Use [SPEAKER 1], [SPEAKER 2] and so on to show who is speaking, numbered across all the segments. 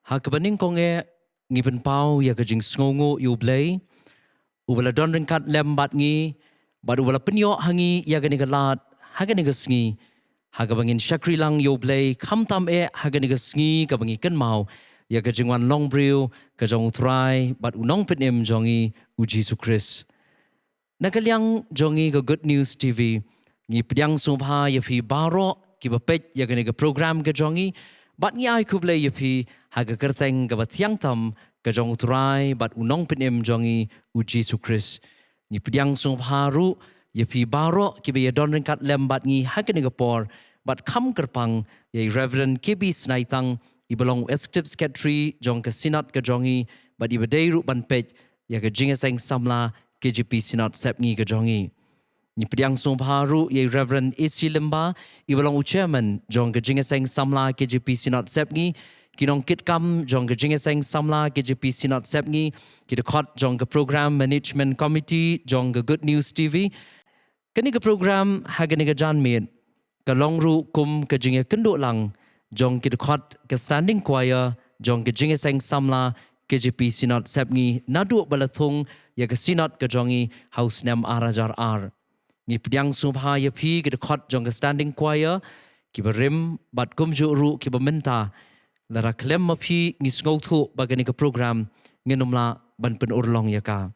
[SPEAKER 1] Hakabaning kong ngipen pau ya kajing sngongo U Blei ubala don ringkat lembat ngi bad ubala penyo hangi ya gani galat hagani gasngi hagabangin syakri lang U Blei kamtam hagani gasngi kabangi ken mau ya ka jingwan longbriew ka Jong U bad unong penem jongi U Jisu Khrist nakaliang jongi ka Good News TV ngi pediang sumpha ya fi baro ki bapet ya gani ka program ka jongi bad ngi ai khublei ya fi haga kerteng ka batiang tam ka Jong U bad unong penem jongi U Jisu Khrist ni pediang sumpha ru ya fi baro ki be ya don ringkat lembat ngi hagani ka por bad kam kyrpang ya Reverend Kjp Synod ibalong Kjp Jong ka Synod ka jongi bad ibadei ru ban pej ya ka Jingiaseng Samla Kjp Synod Sepngi ka jongi ni pediang sumpha ru ya Reverend Lemba ibalong Chairman Jong ka Jingiaseng Samla Kjp Synod Sepngi kinong kitkam Jong ka Jingiaseng Samla Kjp Synod Sepngi dkhot Jong ka Program Management Committee Jong ka Good News TV kani ka program hagani ka janmit ka longru kum ka jingia kendo lang Jong dkhot ka standing choir Jong ka Jingiaseng Samla Kjp Synod Sepngi naduh balathung ya ka Synod ka jongi iohsngew arajar ni pediang sumpha ya pi dkhot Jong ka standing choir ki berim bat kumjuh ru ki mynta lara klem ma pi ngi sngouthu bagani ka program nginumla ban pen urlong ya ka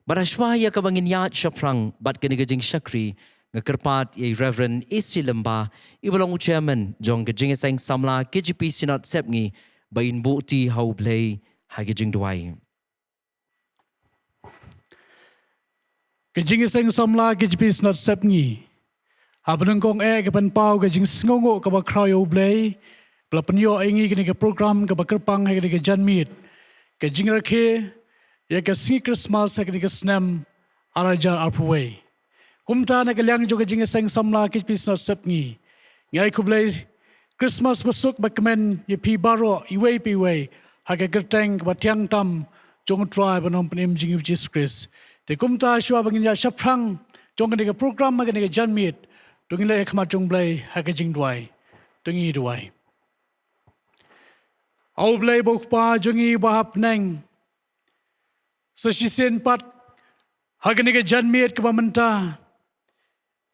[SPEAKER 1] barashwa ya ka bangin ya shaprang bat kani ka jing shakri ngakerpat ya Reverend Lemba ibalong Chairman Jong ka Jingiaseng Samla Kjp Synod Sepngi bain buti U Blei jingwai
[SPEAKER 2] Jingiaseng Samla Kjp Synod Sepngi hapdeng kong kapan pau ka jing sngongo ka ba U Blei bla penyo iing kini ka program ka ba kyrpang kini ka janmit ka jingrakhe ya ka sngi Khristmas kini ka snem arajar arpuwei kumta na kalyang jo ka Jingiaseng Samla Kjp Synod Sepngi ngai khublei Khristmas besuk ba kmen ye pi baro iwei piwei haga gerteng ba tiang tam Jong U banom penem Jong U Jisu Khrist te kumta shwa bangin ya shaprang jong ka program ma ka janmit tungin la khma Jong Blei haga jingwai tungi duai U Blei bokpa jongi ba hapdeng sa sisen pat haga janmit ka ba mynta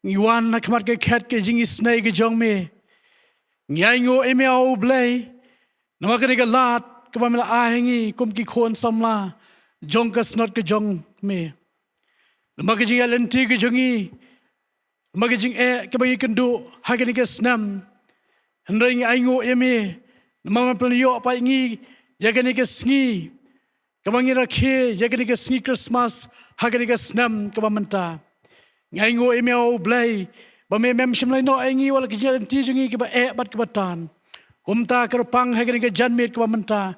[SPEAKER 2] ngwan na khmat ka khet ka jingi snai ka jong me nyaingo eme U Blei nama ka lat ka ba mala ahengi kum ki khon samla jong ka snot ka jong me nama ka jing alenti ka jongi nama ka jing ka ba kendu haga ka snam hendrai aingo eme nama plan yo pa ngi ya ka sngi ka ba ngi rakhe ya ka sngi Christmas haga ka snam ka ba mynta ngaingo eme U Blei ba me mem shimlai no aingi wala ki ti jungi ki ba bat ki batan kumta kyrpang ha ka janmit ki ba mynta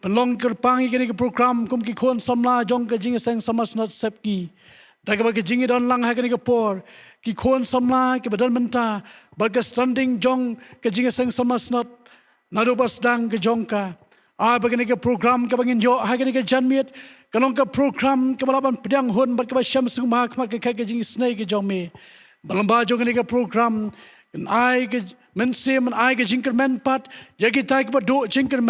[SPEAKER 2] penlong kyrpang ki ka program kum ki khon samla Jong ka Jingiaseng Samla Synod Sepngi daga ba ki jingi don lang ha ka por ki khon samla ki ba don mynta ba ka standing Jong ka Jingiaseng Samla Synod naduh basdang ka jong ka ba ka program ka bangin jo ha ka janmit kalong ka program ka balaban pedang hon bat ka ba syam sung ma khmat ka jingi snai ka jong me balamba jong ka program ai ka mense man ai ka jingkren pat ya ki tai ka do jingkren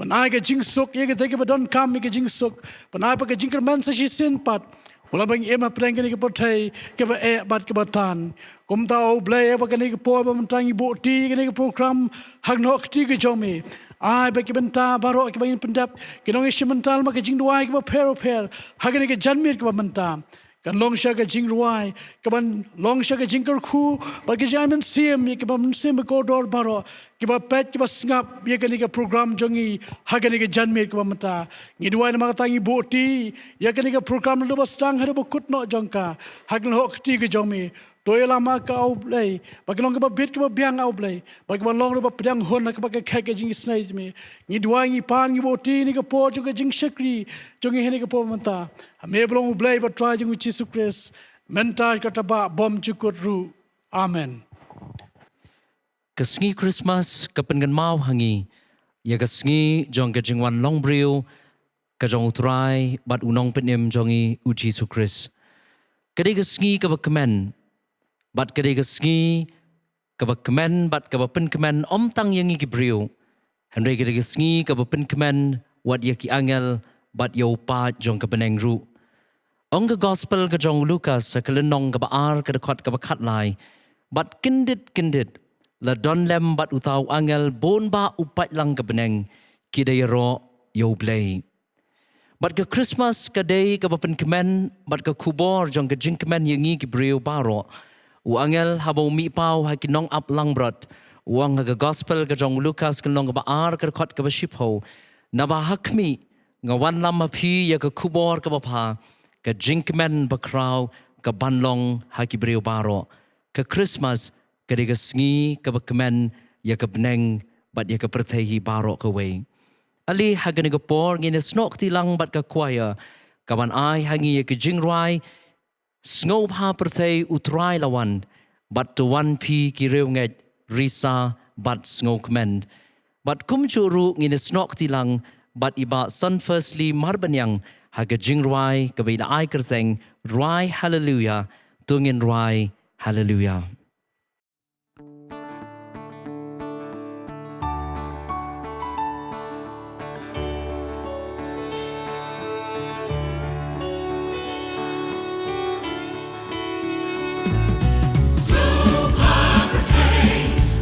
[SPEAKER 2] pan ai ka jingsuk ya ki tai ka don kam ka jingsuk pan ai pa ka jingkren sa sin pat wala bang ema pedang ka potai ka ba bat ka batan kum ta U Blei ba ka po ba mantang ibu ti ka program hak no ti ka jong me ai ba ki benta baro ki ba pendap ki nong mental ma ka jingwai ki ba per hagani ka janmit ki ba menta kan longsha ka jingwai ka ban longsha ka jingkru ba ki jamin sim ki ba sim ko dor baro ki ba pet ki ba snap ye ka program jongi hagani ka janmit ki ba menta ngidwai ma ka tangi boti ya ka program lo ba stang hare ba kutno jongka hagn ho ti ka jongmi toy lama ka U Blei bagi long ka bit ka biang U Blei bagi long ro ba pedang hon ka bagi kha ka jing snai me ngi dwai ngi pan ngi boti ni ka po jo ka jing shakri jo ngi hene ka po manta me blong U Blei ba try Jong U Jisu Khrist menta ka taba bom chukut ru amen
[SPEAKER 1] kasngi Christmas kapengan mau hangi ya kasngi Jong ka jingwan longbriew ka Jong U bat unong penem jongi U Jisu Khrist kadi kasngi ka ba kmen bat kadi kasngi ka ba kmen bat ka ba pen kmen om tang yangi ki briu Henry kita sngi kaba kmen wat ya ki angel bat yo pa jong ka beneng ru. Ong ka gospel ka jong Lukas sa kalenong kaba ar ka dkhot kaba khat lai. Bat kindit la don lem bat utaw angel bon ba upat lang ka beneng kida ro yo blei. Bat ka Khristmas ka day ka bapen kmen bat ka kubor jong ka jingkren yangi ki breu baro. U angel habaw mi pau ha kinong up lang brot. Uang ka gospel ka jong Lukas kanong ka baar ka dkhot ka bashipho. Naba hakmi nga wanlam api ya ka kubor ka bapa ka jingkren bakraw ka banlong ha ki breu baro. Ka Khristmas ka de ka sngi ka kmen ya ka beneng bat ya ka perthehi baro ka way. Ali hagan ka por ngin snok ti lang bat ka choir kawan ai hangi ya ka jingwai sngow ha perthei utrai lawan bat to one pi ki reu ngeit risa bat sngow kmen bat kumjuh ru ngin snok ti lang bat iba son firstly marbanyang haga jingwai ka bila ai kertheng rai hallelujah tungin rai hallelujah.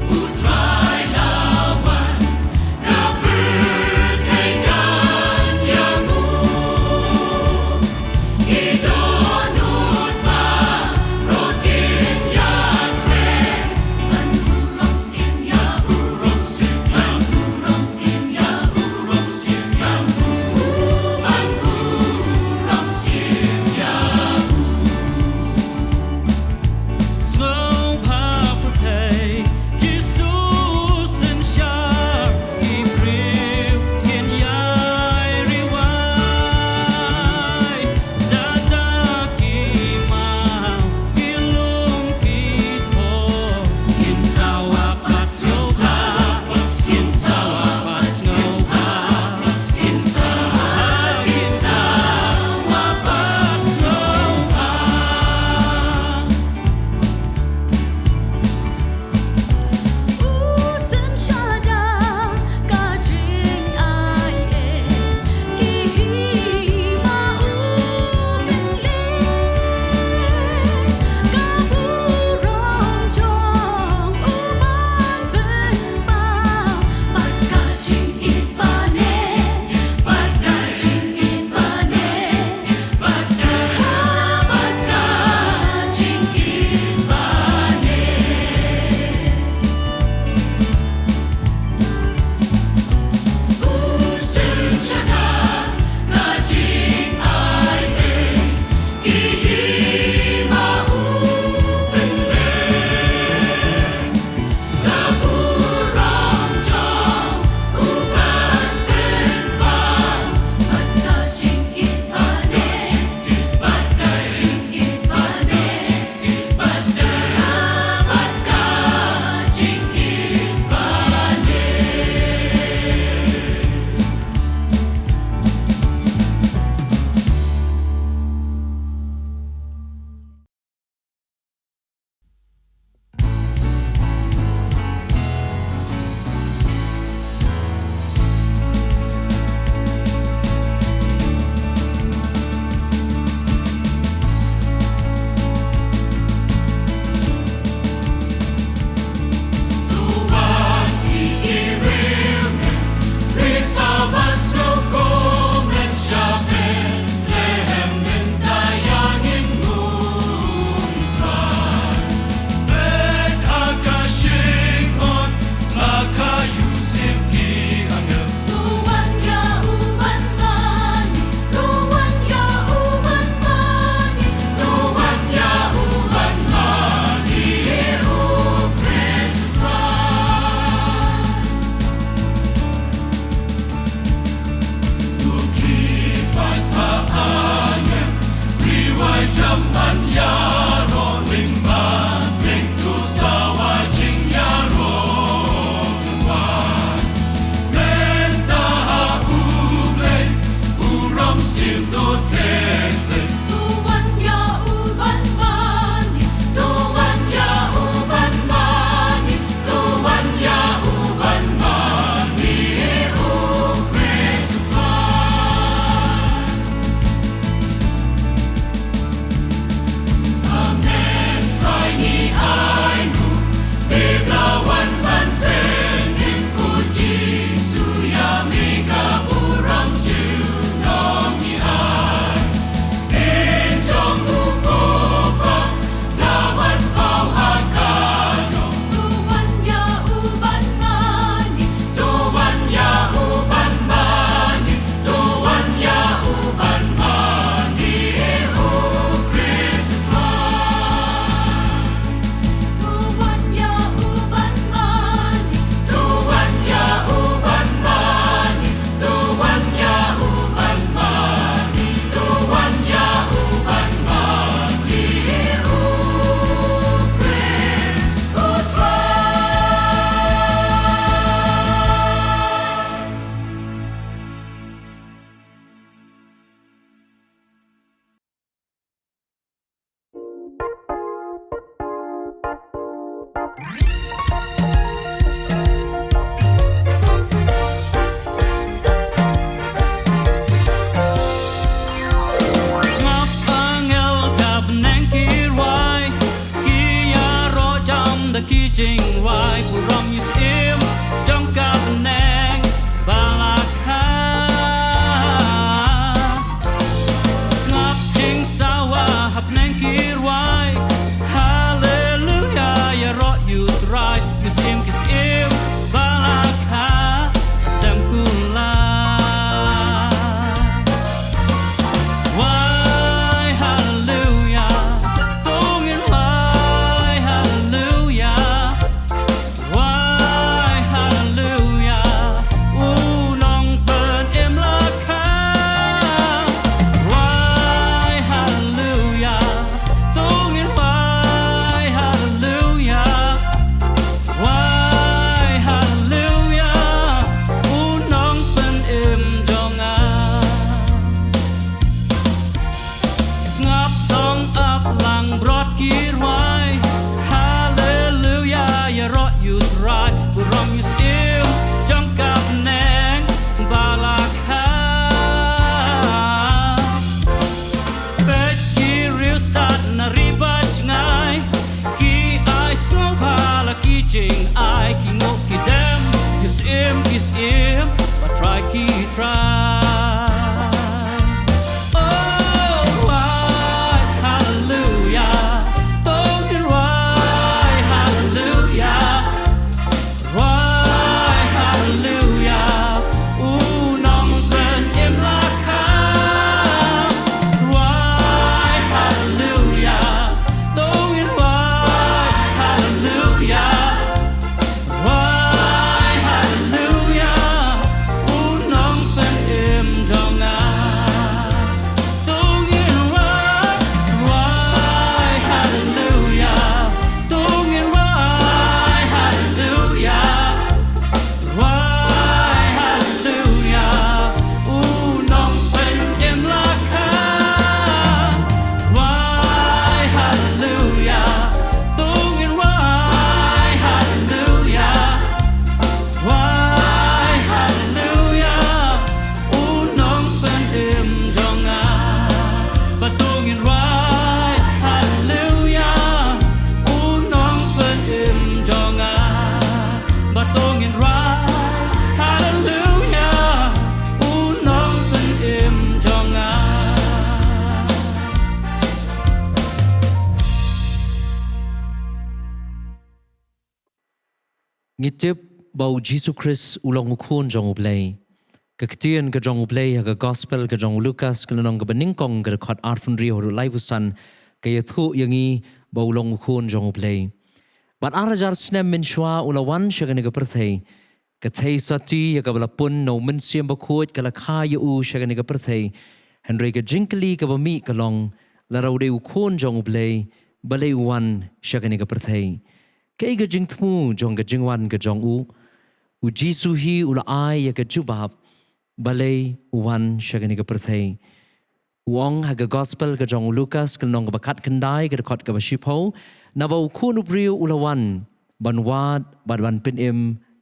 [SPEAKER 3] U Nohprah jingwai buram yus im jong kabneng balakha ngap jing sawa hapdeng kyrwai hallelujah ya ro you try kisim balakha samkula why hallelujah tongin why hallelujah why hallelujah unong pen em lakha why hallelujah tongin why hallelujah why hallelujah unong pen em jonga ngap tong up lang brought kyrwai hallelujah ya ro you try buram you still jong kap neng balakha bet ki real start na ribat ngai ki ai snow bala ki jing ai ki ngo ki dem kis im but try ki try oh why hallelujah tongin why hallelujah why hallelujah unong pen em lakha why hallelujah tongin why hallelujah why hallelujah unong pen em jonga tongin why hallelujah tongin why hallelujah why hallelujah unong pen em lakha why hallelujah tongin why hallelujah why hallelujah unong pen em jonga batungin why hallelujah unong pen em jonga batungin why hallelujah unong pen em jonga
[SPEAKER 1] ngitip bau Jisu Khrist ulong khun Jong U Blei kaktian ka Jong U Blei ha ka gospel ka Jong Lucas ka nong ka beningkong ka dkhot arfun rio ru laivusan ka yathu yangi bau long khun Jong U Blei bat arajar snem min shwa ulawan shagani ka perthei ka thei sati ya ka balapun no min siam ba khot ka la kha yu shagani ka perthei henry ka jinkli ka bami ka long la rau de khun Jong U Blei balei wan shagani ka perthei kay ka jingthmu jong ka jingwan ka Jong U Jisu hi ula ai ya ka jubab balei wan shagani ka perthei uong ha ka gospel ka Jong Lucas ka nong ka bakat kendai ka dkhot ka bashipo na bau khun ubriu ulawan banwad ban pin im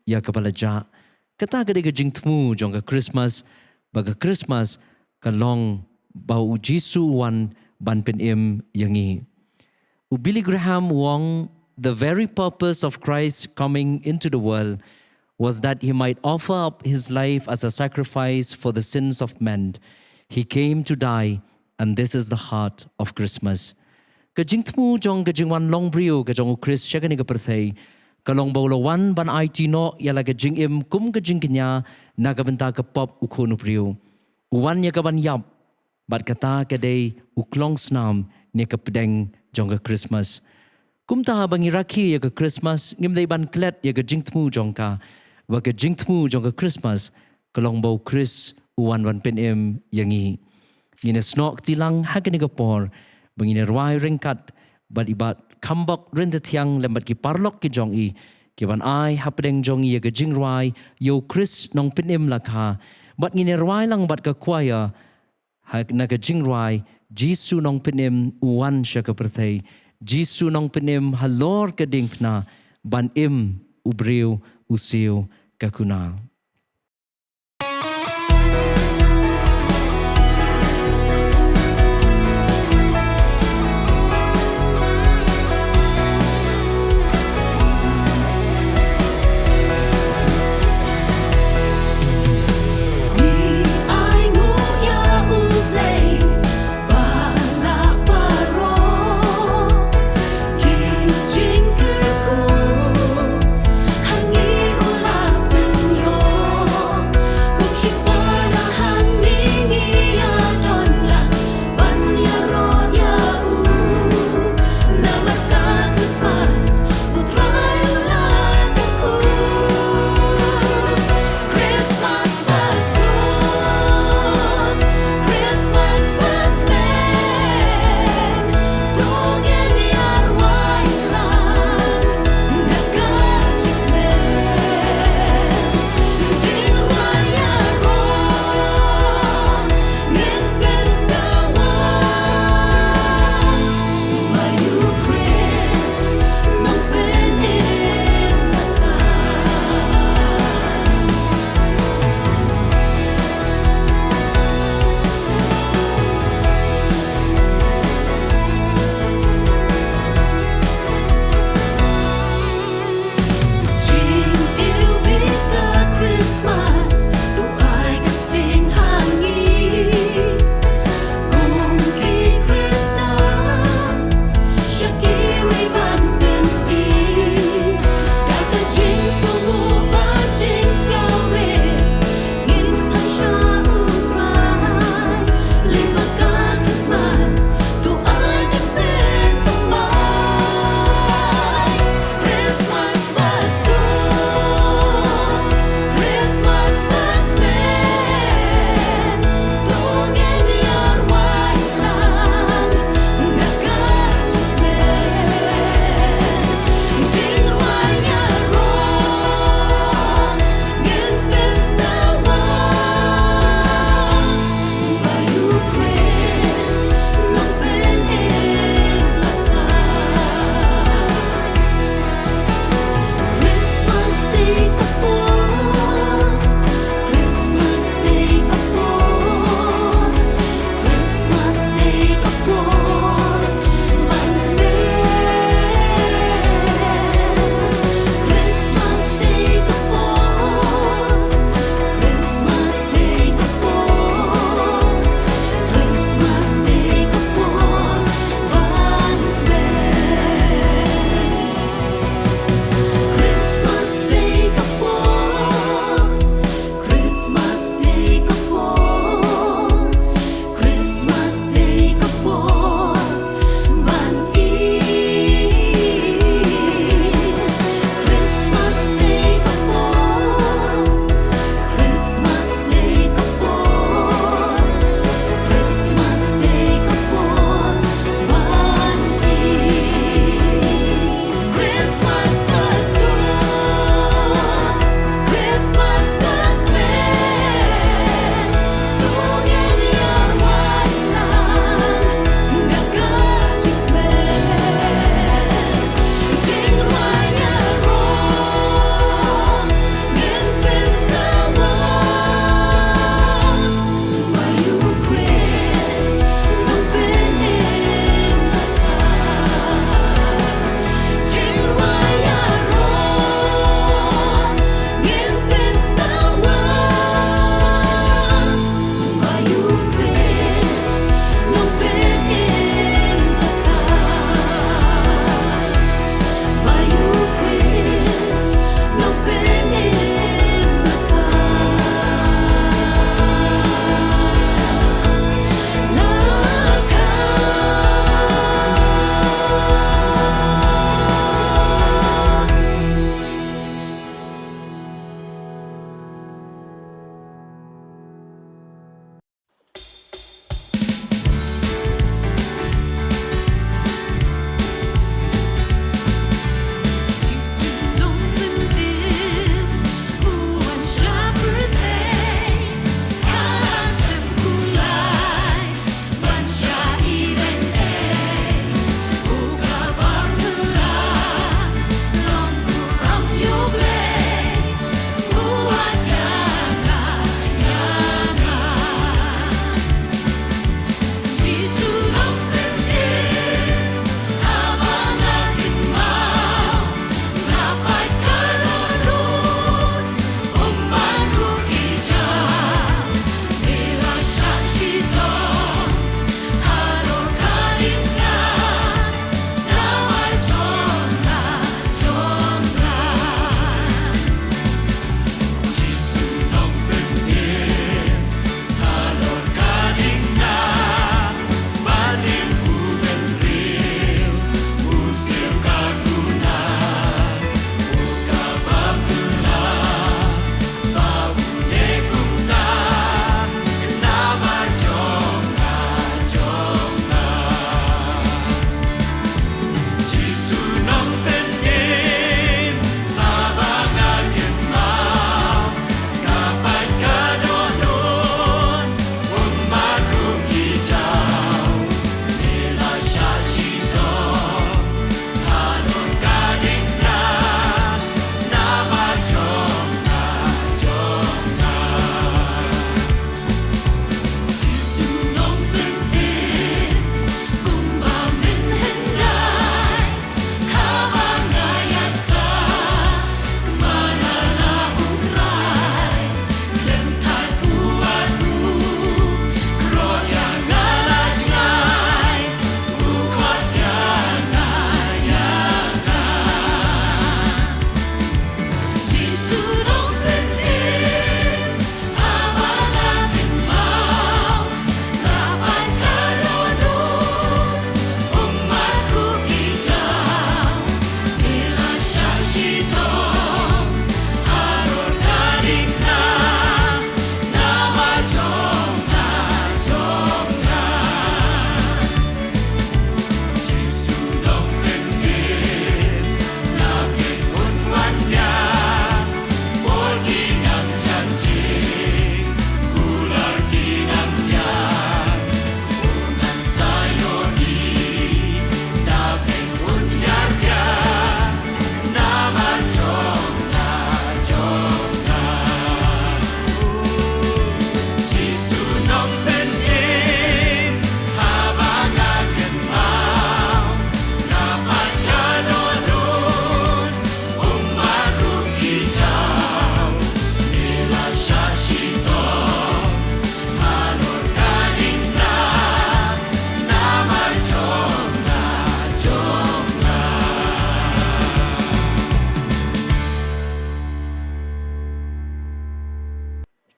[SPEAKER 1] ya ka balaja kata ka de ka jingthmu jong ka Christmas ba ka Christmas ka long bau Jisu wan ban pin im yangi Billy Graham uong the very purpose of Christ coming into the world was that he might offer up his life as a sacrifice for the sins of men. He came to die, and this is the heart of Christmas. Ka jingthmu jong ka jingwan longbriew ka Jong U Khrist shagani ka perthei ka long bawlawan ban IT no yala ka jingim kum ka jingkenya na ka benta ka pop ukhun ubriu. Uwan ya ka ban yap bat kata ka day uklong snam ni ka pedeng jong ka Christmas. Kumta bangi rakhi ya ka Christmas ngimdei ban klet ya ka jingthmu jong ka wa ka jingthmu jong ka Christmas ka long bau Chris uwan ban pen em yangi ngine snok tilang hakani ka por bangine rwai ringkat bat ibat kambok renta tiang lembat ki parlok ki Jong I ki ban ai hapdeng Jong I ya ka jingrwai yo Chris nong pen em lakha bat ngine rwai lang bat ka kwaya ha na ka jingrwai Jisu nong pen em uwan sha ka perthei Jisu nong penem halor ka dingpna ban im ubriu usiu kakuna.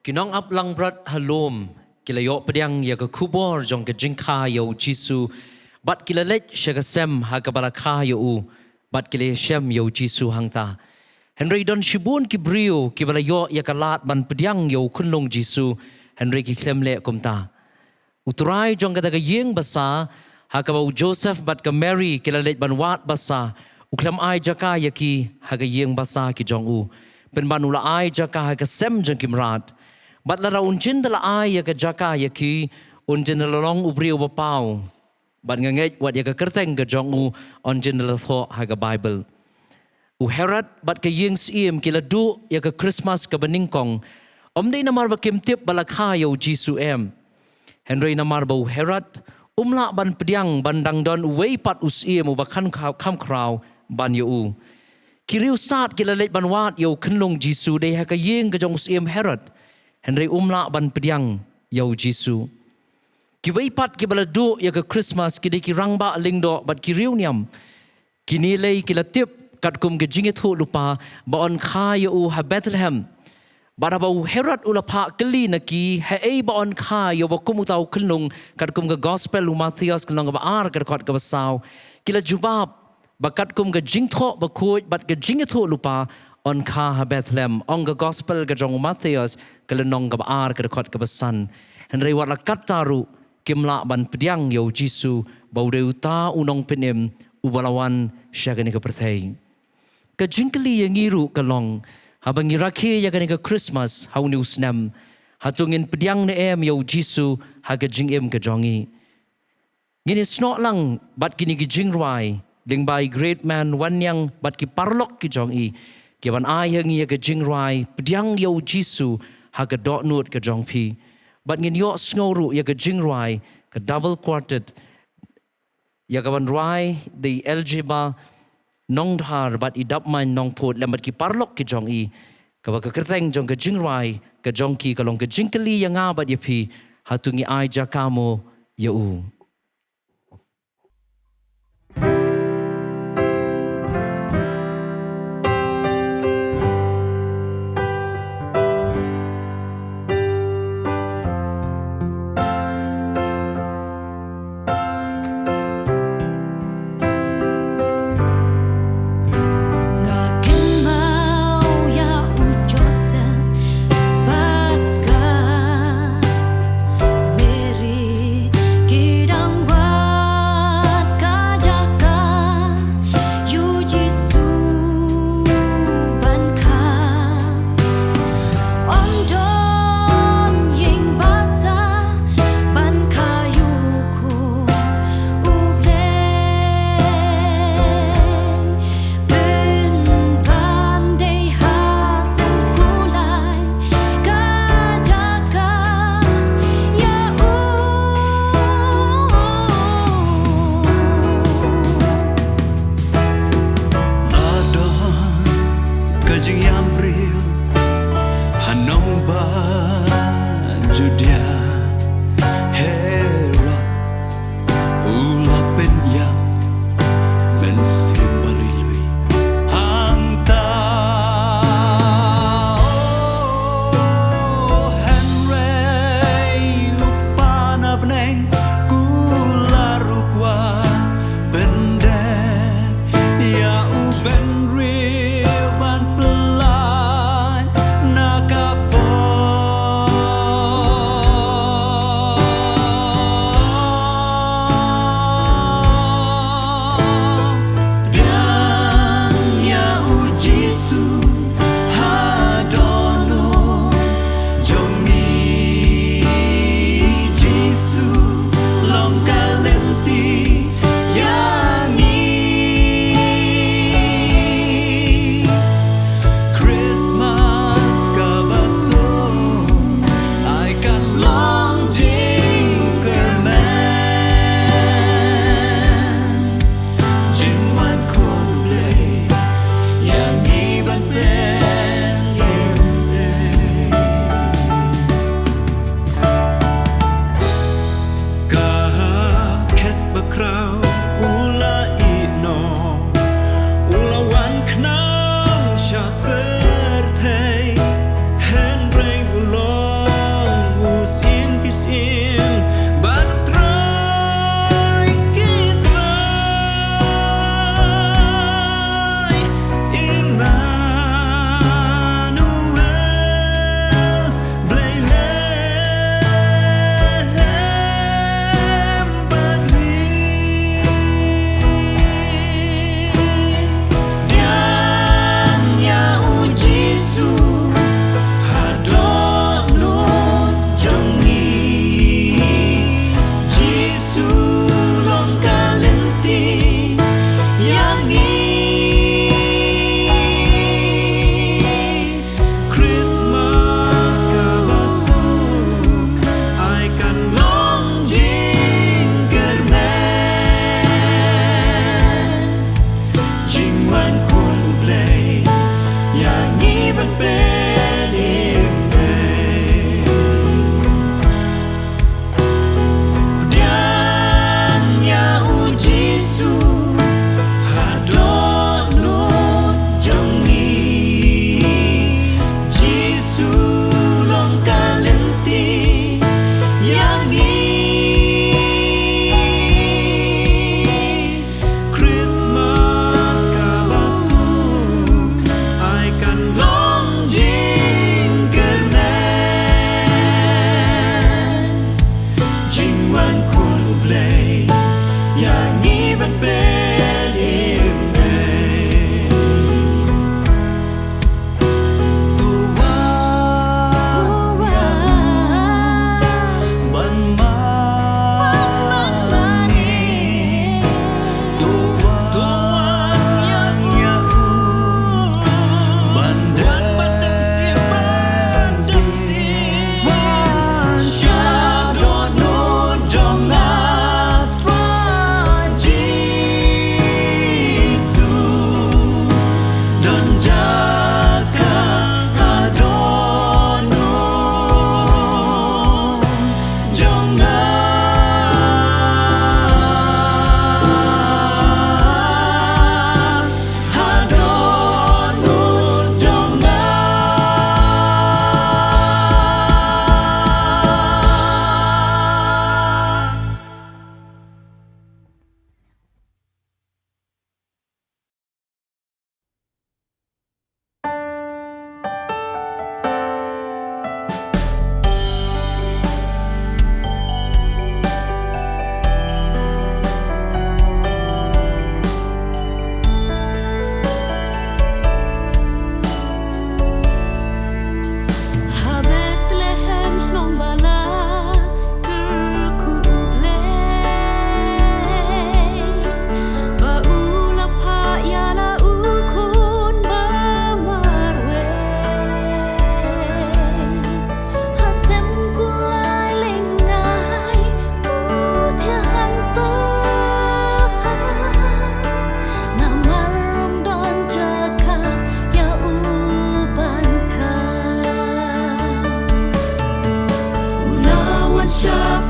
[SPEAKER 1] Kinong ap lang brat halom kilayo pedang ya ke kubor jong ke jingkha ya U Jisu bat kilalet sya ke sem ha ke balakha ya U bat kile shem ya U Jisu hangta Henry don shibun ki brio ki balayo ya ke lat ban pedang ya U kunlong Jisu Henry ki klemle kumta uturai jong ke daga yeng basa ha ke bau Joseph bat ke Mary kilalet ban wat basa u klem ai jaka ya ki ha ke yeng basa ki jong U ben ban ula ai jaka ha ke sem jong kimrat Bat lara unjin dala ai ya ke jaka ya ki unjin dala long ubriu bapau. Bat ngeit wat ya ke kerteng ke Jong U unjin dala tho ha ke Bible. U Herod bat ke ying siem kila du ya ke Khristmas ke beningkong. Omdei namar bakim tip balakha ya U Jisu em. Henry namar bau Herod umla ban pediang bandang don wei pat usiem u bakan kam krau ban ya U. Kiriu start kila let ban wat ya U kenlong Jisu dei ha ke ying ke Jong usiem Herod. Henry umla ban pediang ya U Jisu. Kiwei pat kibala du ya ke Khristmas kidi ki rangba lingdo bat ki riuniam. Kini lei kila tip kat kum ke jingithu lupa ba on kha ya U ha Bethlehem. Bara ba U Herod ulapa keli na ki ha ei ba on kha ya ba kum utau kenung kat kum ke gospel U Matthias kenong ba ar kat kot ke basau. Kila jubab ba kat kum ke jingtho ba kuj bat ke jingithu lupa on kha ha Bethlehem ong ke gospel ke Jong Matthias kelenong ke baar ke dekot ke besan Henry wat lakat taru kimla ban pediang ya U Jisu bau de uta unong penem ubalawan syagani ke perthai ke jingkeli yang ngiru kelong habang ngiraki ya gani ke Christmas hau ni usnam hatungin pediang ne em ya U Jisu ha ke jingem ke jongi ngini snok lang bat kini ki jingwai ding by great man wan yang bat ki parlok ki jongi Kiban ai hangi ya ke jingwai pediang ya U Jisu ha ke dot nut ke jong pi bat ngin iohsngew ya ke jingwai ke double quartet ya ke ban rai the algebra nong dhar bat idap man nong pot lambat ki parlok ke jong I ke ba ke kerteng jong ke jingwai ke jong ki kalong ke jingkeli yang nga bat ya pi hatungi ai jakamo ya U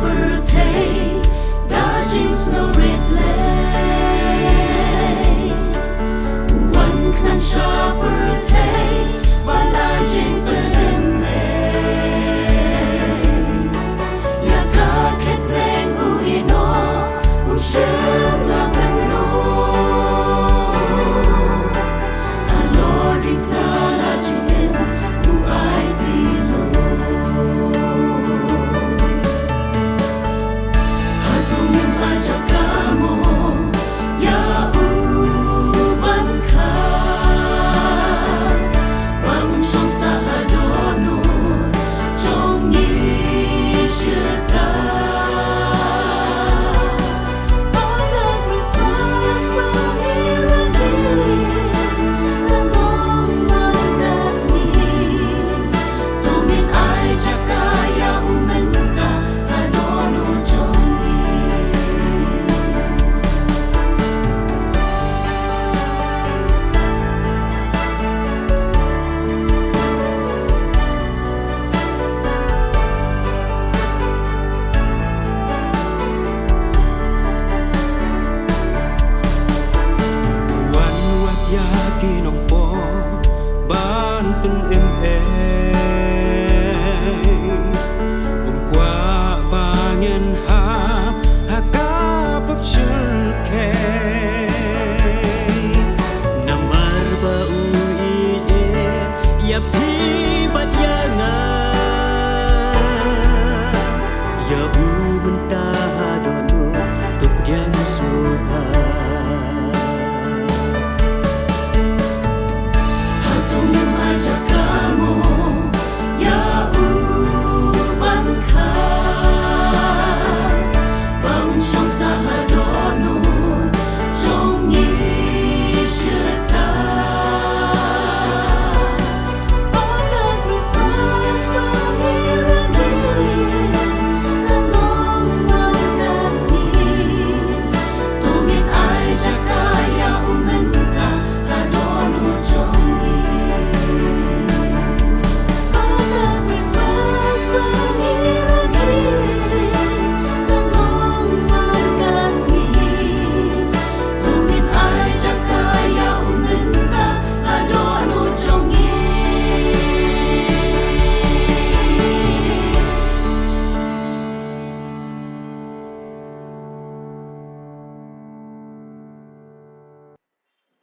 [SPEAKER 4] per thay đã jing snow red lay one can sha per thay ba da jing per ya ka khet reng u ino u shem la ben no a lord in na jing u ai ti lo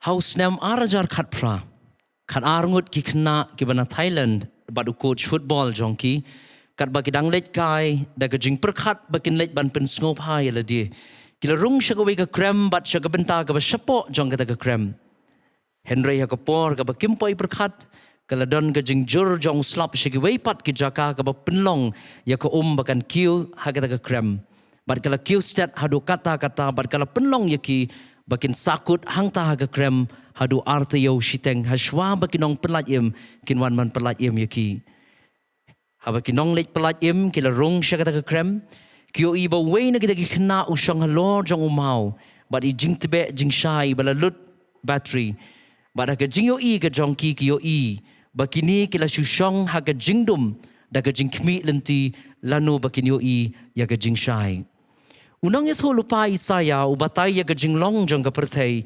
[SPEAKER 1] House nam arajar khatpra khat arngut ki khna ki bana Thailand badu coach football jongki kat baki dang lech kai da ka jing perkhat bakin lech ban pen sngo phai la di kila rung shagawe ka krem bat shaga benta ka ba shapo jong ka ka krem Henry ha ka por ka ba kimpoi perkhat kala don ka jing jur jong slap shagi wei pat ki jaka ka ba penlong ya ka bakan kiu ha ka krem bat kala kiu stat hadu kata bat kala penlong ya ki bakin sakut hangta haga krem hadu arte yo shiteng hashwa bakinong pelat im kinwan man pelat im yaki habakinong lek pelat im kila rung shakata ka krem kyo iba way na kita kina usang halor jong umau but i jing tebe jing shai bala lut battery but haga jing yo ka jong ki kyo bakini kila sushong haga jingdum daga jing kmi lenti lanu bakin yo ya ka jing shai Unang itu lupa Isaya ubatai ya gajing long jong kaperthai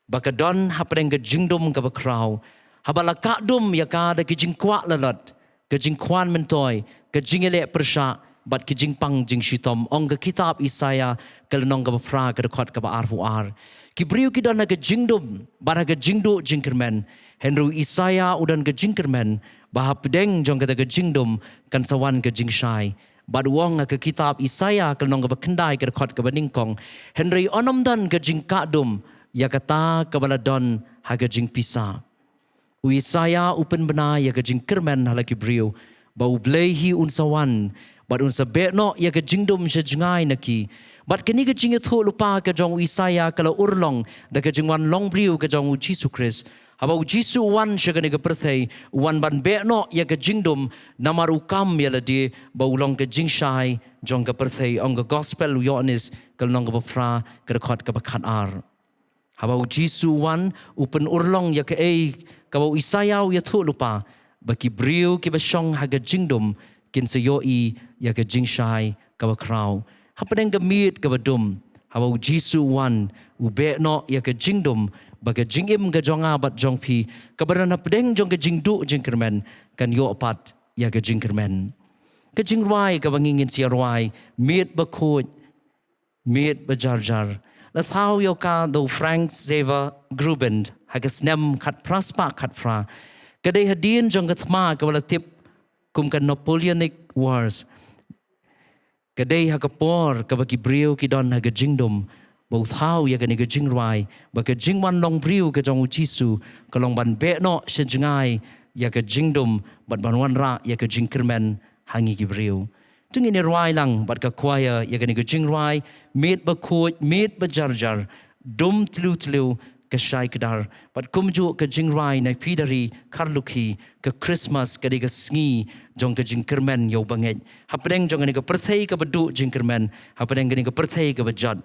[SPEAKER 1] bakadon hapdeng gajingdum ka bakrau habala kadum ya ka da gajing kwa lalat gajing kwan mentoy gajing ele persha bat gajing pang jing shitom ong ka kitab Isaya kalnong ka bafra ka dkhot ka ba ar kibriu ki don na gajingdum bara gajingdu jingkren henru Isaya udan gajingkren ba hapdeng jong ka da gajingdum kan sawan gajing shai Baduang ke kitab Isaya kalnong ka bakendai ka dkhot ka baningkong Henry onom dan ka jing kadum ya kata ka baladon ha ka jing pisa U Isaya upen bena ya ka jing kermen halaki brio ba U Blei Un sawan bad un sabekno ya ka jingdum sya jingai naki bad kini ka jing thu lupa ka jong Isaya kala urlong da ka jingwan longbriew ka jong U Jisu Khrist Haba U Jisu wan syagani ka perthai wan ban bekno ya ka jingdum namar ukam ya la di ba ulong ka jingshai jong ka perthai ong ka gospel Yohanes kalnong ka bafra ka dkhot ka bakhat ar Haba U Jisu wan upen urlong ya ka ka ba Isaya ya thu lupa ba ki briu ki ba syong ha ka jingdum kin sa ya ka jingshai kaba krau. Hapdeng ke mit kaba dum. Haba U Jisu wan U bekno ya ke jingdum baga jingim ke jonga bat jongpi kabaran hapdeng jong ke jingdu jingkren kan yo pat ya ke jingkren. Ke jingrwai kaba ngin siarwai mit bakut mit bajarjar. La thau yo ka do Frank Zeva Gruben hagas nem kat praspa kat fra. Kadai hadin jong ke thma kaba tip kum kan Napoleonic Wars. Kadai hakapor kabaki briu kidon haga jingdom bau thau ya kani ga jingrwai baka jingwan longbriew ka Jong U Jisu kalong ban bekno sengai ya ka jingdom bat ban wanra ya ka jingkren hangi ki briu tungin rwai lang bat ka kwaya ya kani ga jingrwai mit ba khoj mit ba jarjar dum tlu ka shai kedar bat kumjuh ka jingrwai na pidari karluki ka Khristmas ka diga sngi jong ka jingkren yo banget hapdeng jong ni ka perthai ka bedu jingkren hapdeng ni ka perthai ka bejat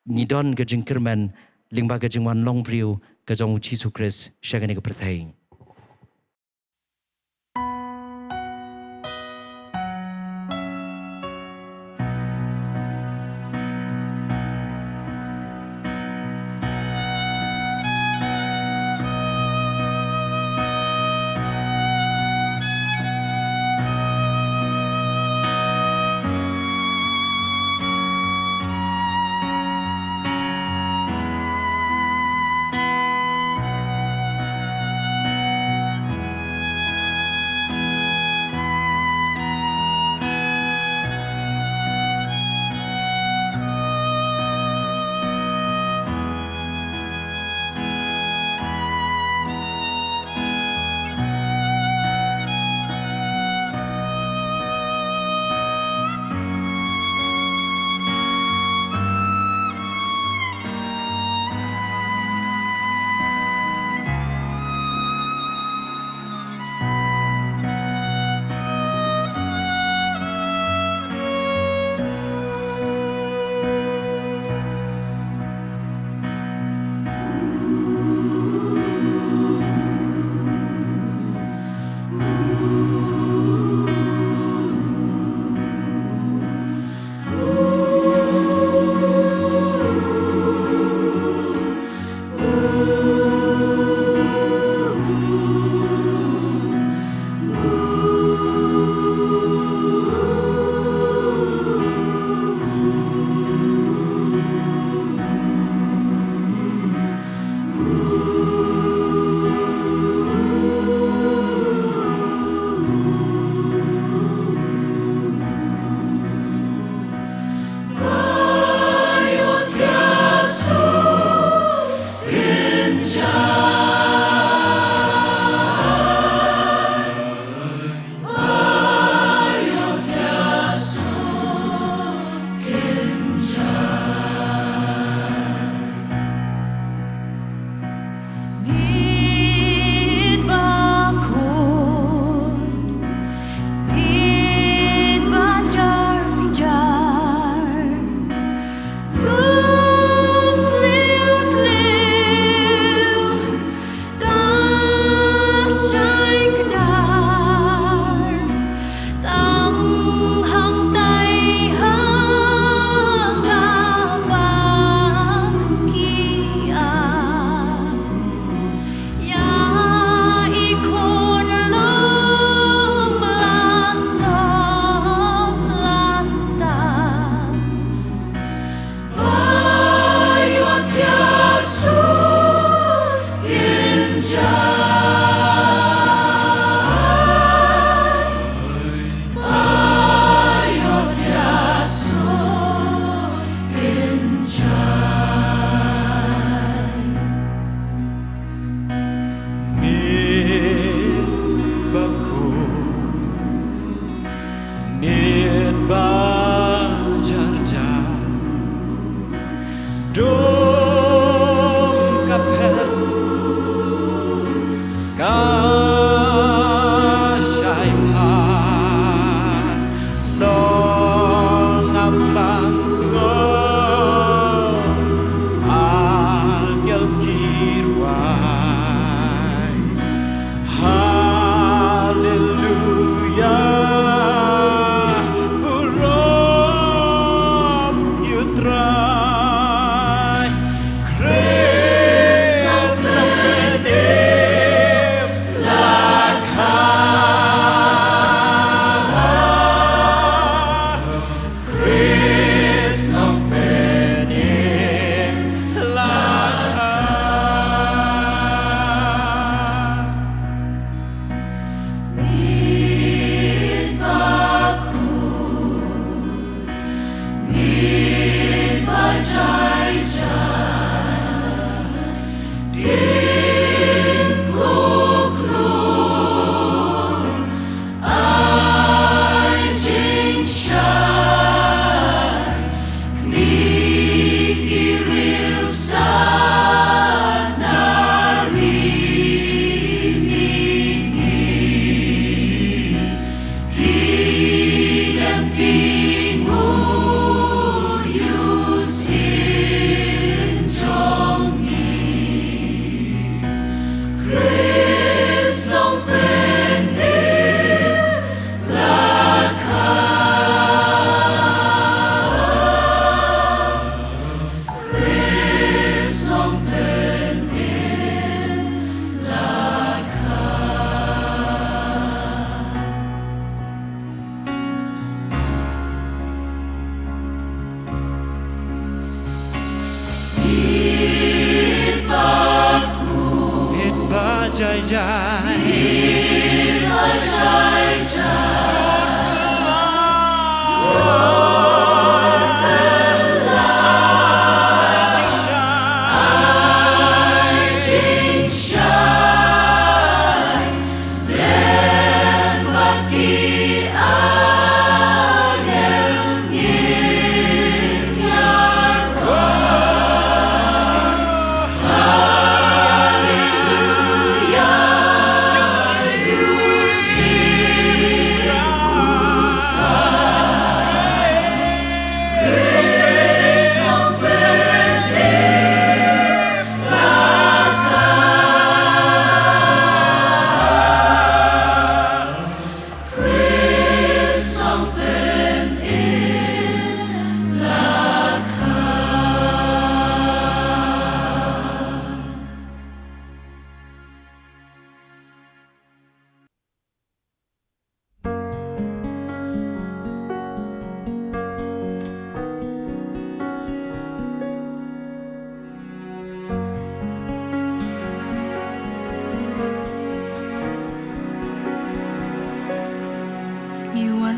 [SPEAKER 1] ngidon ka jingkren lingba ka jingwan longbriew ka Jong U Jisu Khrist syagani ka perthai.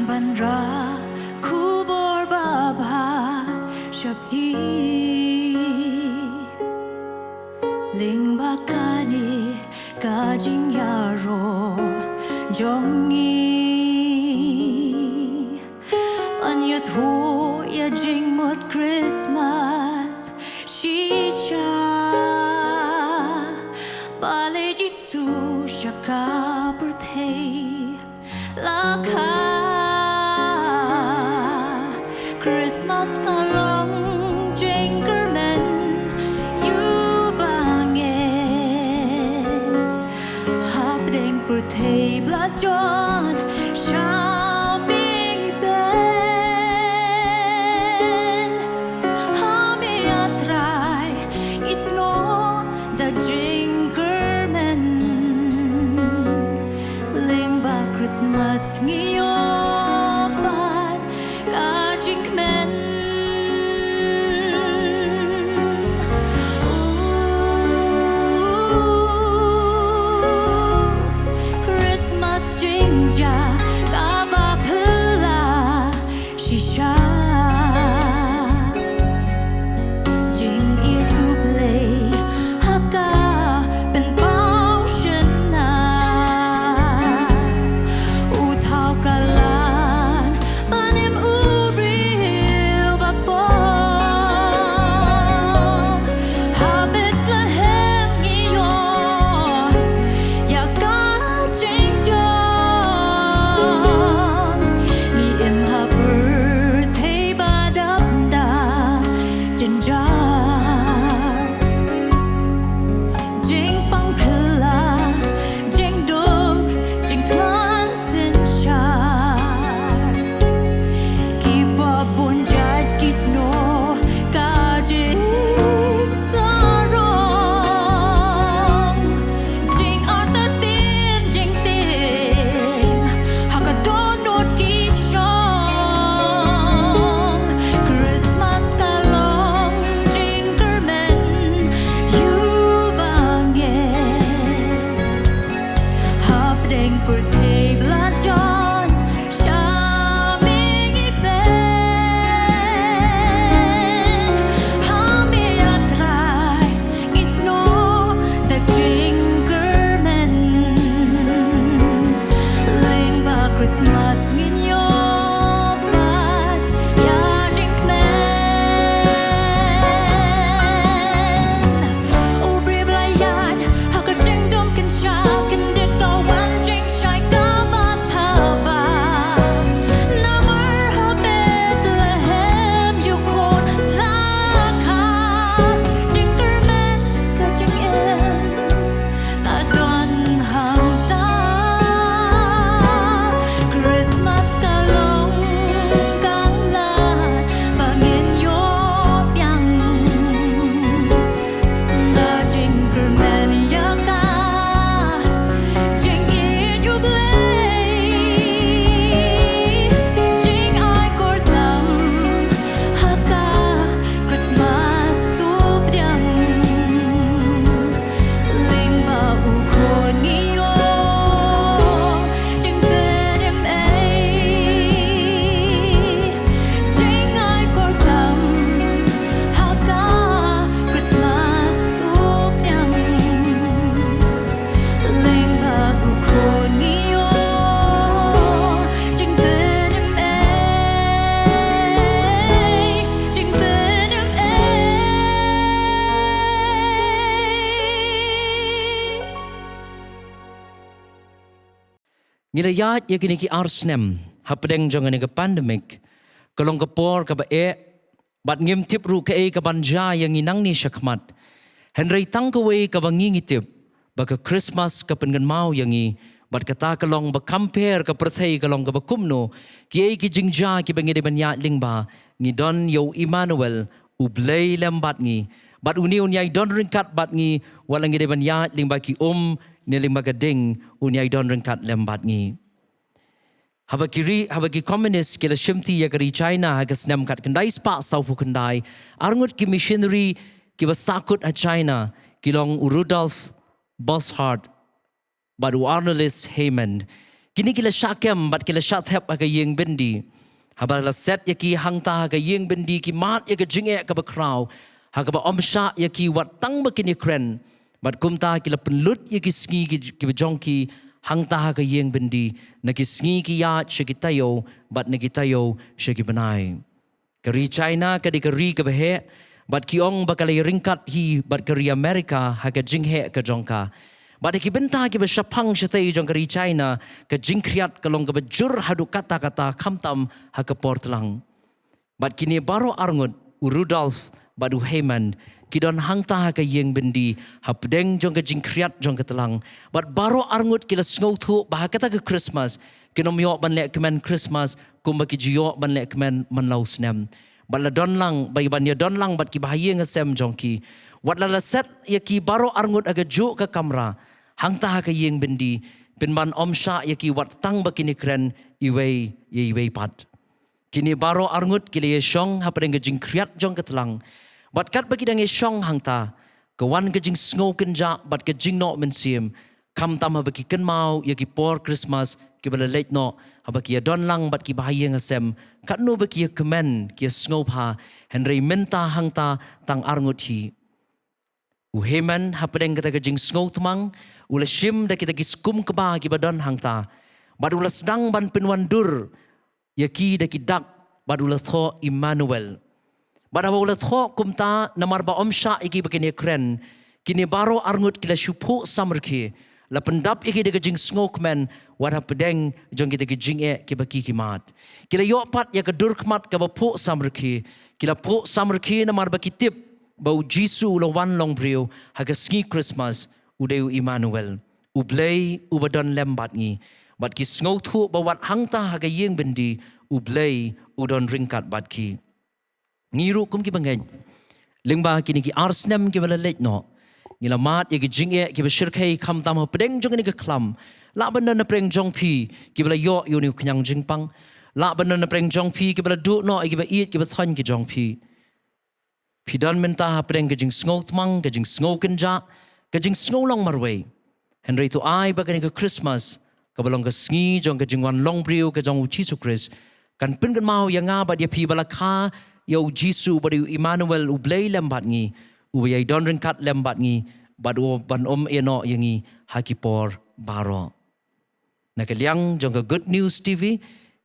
[SPEAKER 4] Bandra kubor baba shapi ling bakani kajing yaro jongi anyat ho ya jing mot Christmas shisha bale jisu shaka birthday lakha Christmas kalong jingkren U bangin hapdeng birthday blood John shaming ben hami atrai is no the jingkren lingba Christmas ngiopan kmen Christmas jinja kaba pula shisha jing U Blei haka ben pao shena u thao kalan banim u
[SPEAKER 1] Ngilayat ya kini ki arsnem hapdeng jong ni ka pandemic kalong kapor ka ba bat ngim tip ru ka ka banja yang inang ni syakmat henry tang ka we ka bangi tip ba ka Christmas ka pengen mau yang i bat kata kalong ba compare ka perthai kalong ka ba kumno ki ki jingja ki bangi de banya lingba ngi don yo Emmanuel U Blei Un ngi bat uni unyai don ringkat bat ngi walang de banya lingba ki ni lingba ka ding unyai don ringkat lembat ngi habaki komunis kila shimti ya kari China hagas nem kat kendai spa saufu kendai arngut ki missionary ki basakut a China kilong Rudolf Boshart badu Arnolis Heyman kini kila syakem bat kila syathep aga yeng bendi habala set ya ki hangta aga yeng bendi ki mat ya ka jinge ka bakraw haga ba omsha ya ki wat tang bakini kren bat kumta kila penlut ya ki sngi ki bajongki hangta ka yeng bendi nakisngi ki ya shikitayo bat nakitayo shikibanai kari China kadi kari ka behe bat kiong bakalay ringkat hi bat kari Amerika haga jinghe ka jongka bat ki benta ki besyapang syatay jong kari China ka jingkriat kalong ka bejur hadu kata-kata kamtam haga portlang bat kini baro arngut Rudolf badu Heyman kidon hangta ka yeng bendi hapdeng jong ka jingkriat jong ka telang bat baro arngut kila sngow thu bah kata ka Christmas kinom yo ban lek kmen Christmas kumba ki jiyo ban lek kmen man lau snem bat la don lang bai ban ya don lang bat ki bahye ngasem jong ki wat la set ya ki baro arngut aga ju ka kamera hangta ka yeng bendi bin ban omsha ya ki wat tang bakini kren iwei pat kini baro arngut kila ye shong hapdeng ka jingkriat jong ka telang bat kat bagi dangi syong hangta kawan ke jing sngow kenja bat ke jing no mensim kam tam bagi ken mau ya ki por Christmas ki bala late no habaki ya don lang bat ki bahaya ngasem kat no bagi ya kmen ki sngow pha henry mynta hangta tang arngut hi uheman hapdeng kata ke jing sngow tmang ula shim da kita ki skum kaba ki badon hangta bat ula sedang ban penwandur ya ki da ki dak bat ula tho Emmanuel badawa ulat ho kumta namar ba omsha iki begini kren kini baro arngut kila syupu samrki la pendap iki de jing snokmen wara pedeng jong kita jing ki baki kimat kila yo pat ya ke durkmat ka bapu samrki kila pu samrki namar ba kitip bau Jisu lawan longbriew haga sngi Christmas udeu Emmanuel U Blei U badon lembat ngi bat ki sngow thu bawat hangta haga yeng bendi U Blei udon ringkat bat ki ngiru kum ki bangay lingba kini ki arsnem ki bala late no ngilamat ya ki jinge ki bashirkai kham tam pedeng jong ni ka klam la banda na preng jong pi ki bala yo ni knyang jingpang la banda na preng jong pi ki bala du no ki ba eat ki ba thon ki jong pi dan menta pedeng ki jing sngow tmang ki jing sngow kenja ki jing sngow long marway henry to ai ba ka Christmas ka balong ka sngi jong ka jingwan longbriew ka Jong U Jisu Khrist kan pin kan mau yang nga ba dia pi bala kha yo Jisu badu Emmanuel U Blei lembat ngi u yai don ringkat lembat ngi badu ban eno yangi hakipor baro nakaliang jong Good News TV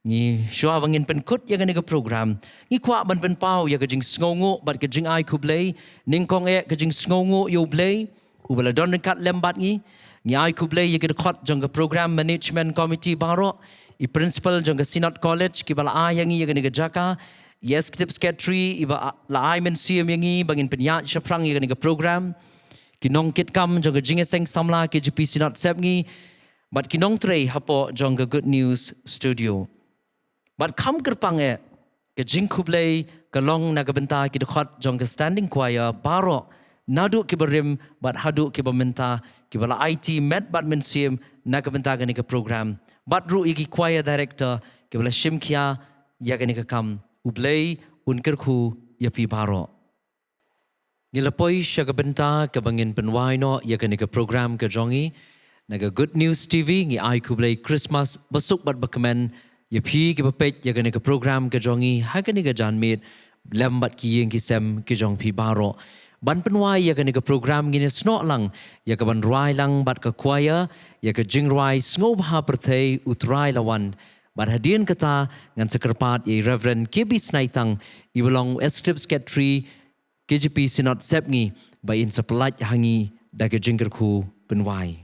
[SPEAKER 1] ni shwa bangin penkut yang ni ka program ni kwa ban pen pau ya ka jing sngongo bat ka jing ai khublei ningkong ka jing sngongo yo Blei u bala don ringkat lembat ngi ni ai khublei ya ka dkhot jong ka program management committee baro I principal jong ka Synod College ki bala yangi ya ka ni ka jaka Yes, Kjp Secretary iba la ai men siam yangi bangin penyat syaprang yang ni program kinong kitkam jong Jingiaseng Samla Kjp Synod Sepngi bat kinong trei hapo jong Good News Studio bat kam kyrpang ke jing khublei kalong nagabenta ki dkhot jong standing choir baro naduh ki berim bat haduh ki mynta ki bala IT met bat men siam nagabenta ni program bat ru iki choir director ki bala shimkia ya ni kam U Blei Un kerku ya pi baro. Nilapoi syaga benta ke bangin penwai no ya ke program ke jongi naga Good News TV ngi ai ku Blei Christmas besuk bat bakmen ya pi ke bapet ya ke program ke jongi ha ke janmit lembat ki yeng ki sem ki jong pi baro. Ban penwai ya ke program ngini snok lang ya ke ban ruai lang bat ke choir ya ke jingwai sngow ha perthei utrai lawan bat hadian kata ngan sekerpat i Reverend Kjp Snaitang I belong Kjp Secretary Kjp Synod Sepngi by in sepelat hangi daga jingkerku penwai.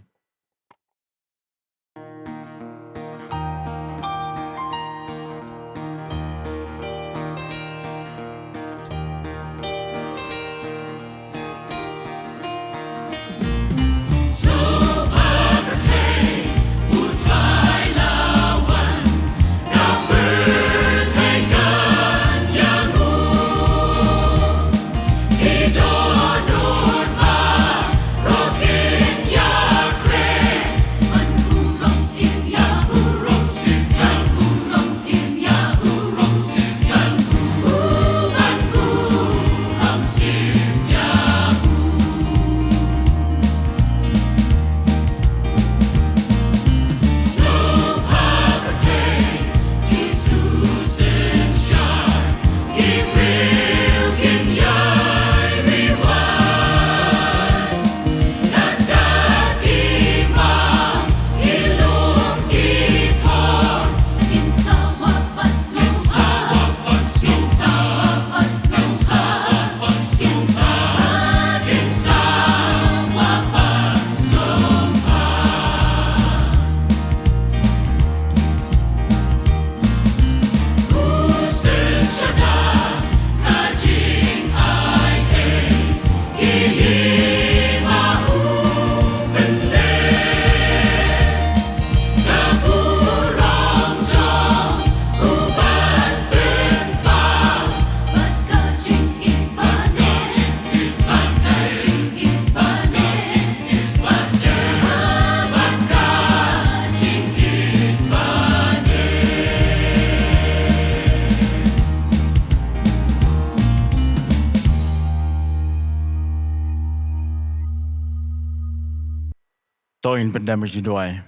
[SPEAKER 5] toin pendam jingwai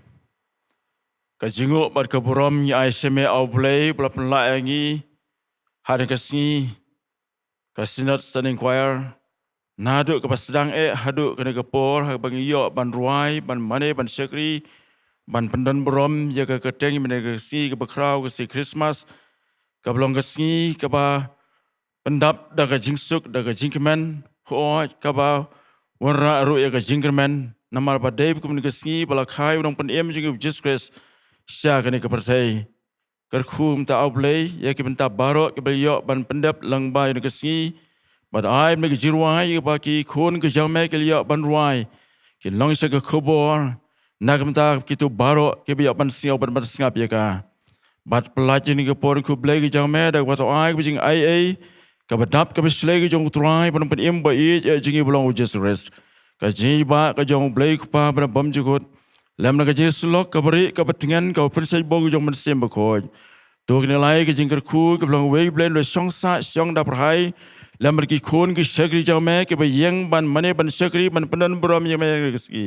[SPEAKER 5] ka jingu bat ka buram ni ai seme au blei bla penla ngi haduh ka sngi ka synod standing choir naduh ka basdang haduh ka por ha bang yo ban ruai ban mane ban sekri ban pendan buram ya ka keteng men ka si ka bakrau ka si Khristmas ka blong ka sngi ka ba pendap da ka jingsuk da ka jingkren ho ka ba warra ru ya ka jingkren namar ba dei ku ka sngi bala khai dong pen Jong U Jisu Khrist sya ka ni ka pertai kerkhum ta au blei ya ki benta baro ki beliau ban pendap lang bai ka sngi bad ai me ki jirwai ba ki khon ki jame ki liau ban ruai ki long sa ka khobor nagamta ki tu baro ki beliau ban siau ban singap ya ka bad pelaj ni ka por khublei ki jame da ba ai bijing ai ka badap ka bislei ki jong trai ban pen ba I jingi belong U Jisu Khrist ka jiba ka jong blei pa ban bam dkhot lam na ka Jesu lok ka beri ka patingan ka persai bog jong men sem ba khoj tu ki lai ka jingker khu ka belong wei blei lo song sa song da prhai lam ki khon ki sekri jame ki ba yeng ban mane ban sekri ban penan buram ye me ki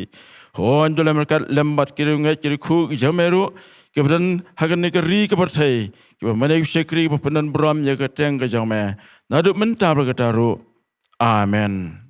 [SPEAKER 5] hon to lam ka lambat ki ngeit ki khu ki jame ru ki ban hagan ni ka ri ka perthai ki ba mane sekri ba penan buram ye ka teng ka jame naduh mynta ba ka taru amen.